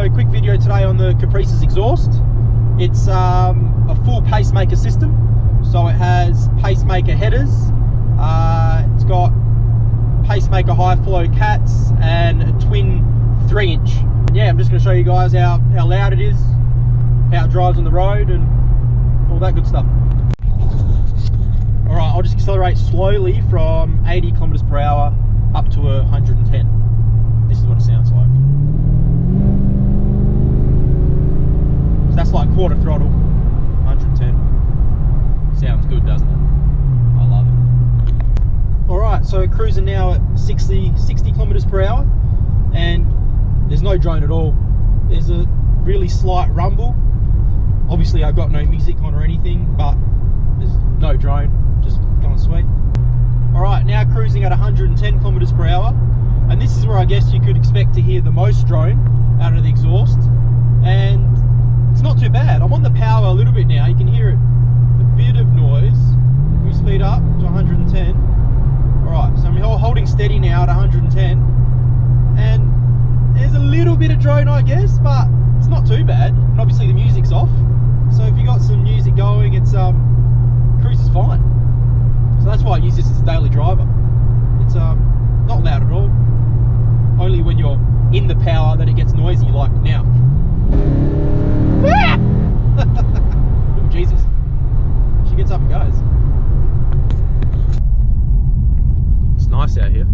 So quick video today on the Caprice's exhaust. It's a full Pacemaker system. So it has Pacemaker headers, it's got Pacemaker high flow cats and a twin 3-inch. And yeah, I'm just going to show you guys how loud it is, how it drives on the road and all that good stuff. Alright, I'll just accelerate slowly from 80 kilometers per hour up to 110. This is what it sounds like. So that's like quarter throttle, 110. Sounds good, doesn't it? I love it. Alright, so cruising now at 60 kilometers per hour, and there's no drone at all. There's a really slight rumble. Obviously I've got no music on or anything, but there's no drone, just going sweet. Alright, now cruising at 110 kilometers per hour, and this is where I guess you could expect to hear the most drone out of the exhaust, and it's not too bad. I'm on the power a little bit now, you can hear it, a bit of noise. We speed up to 110. Alright, so I'm holding steady now at 110, and there's a little bit of drone I guess, but it's not too bad, and obviously the music's off, so if you got some music going, it's cruise is fine. So that's why I use this as a daily driver. It's not loud at all. Only when you're in the power that it gets noisy, like now. Oh Jesus. She gets up and goes. It's nice out here.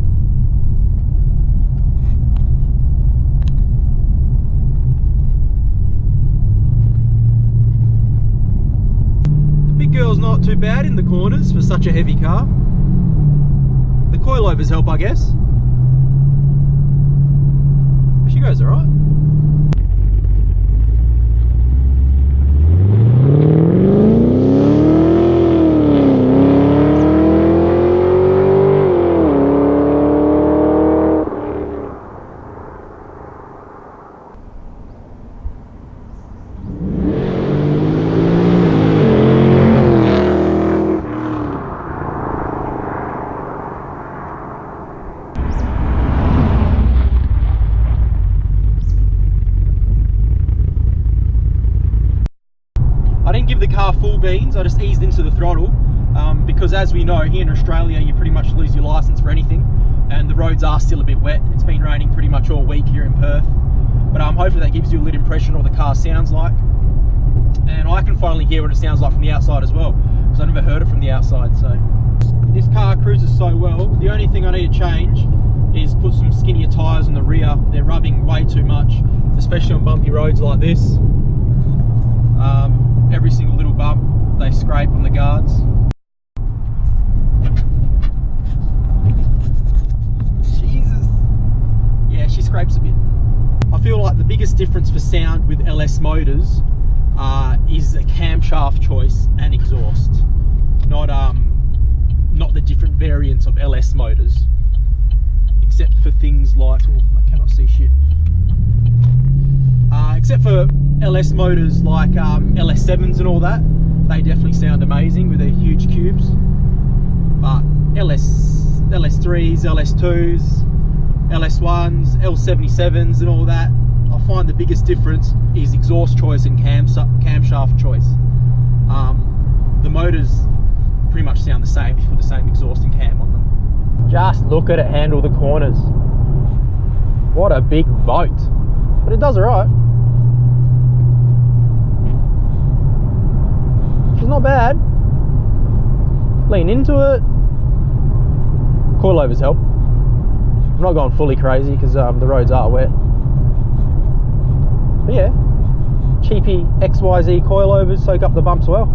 Girl's not too bad in the corners for such a heavy car. The coilovers help, I guess. But she goes alright. I didn't give the car full beans, I just eased into the throttle because as we know, here in Australia you pretty much lose your license for anything, and the roads are still a bit wet. It's been raining pretty much all week here in Perth, but hopefully that gives you a little impression of what the car sounds like, and I can finally hear what it sounds like from the outside as well, because I never heard it from the outside. So this car cruises so well. The only thing I need to change is put some skinnier tyres on the rear. They're rubbing way too much, especially on bumpy roads like this. Every single little bump they scrape on the guards. Jesus. Yeah, she scrapes a bit. I feel like the biggest difference for sound with LS motors is a camshaft choice and exhaust, not the different variants of LS motors, except for things like, oh, I cannot see shit. Except for LS motors like LS7s and all that, they definitely sound amazing with their huge cubes. But LS3s, LS2s, LS1s, L77s and all that, I find the biggest difference is exhaust choice and camshaft choice. The motors pretty much sound the same if you put the same exhaust and cam on them. Just look at it handle the corners. What a big boat. But it does alright. It's not bad. Lean into it. Coilovers help. I'm not going fully crazy because the roads are wet. But yeah, cheapy XYZ coilovers soak up the bumps well.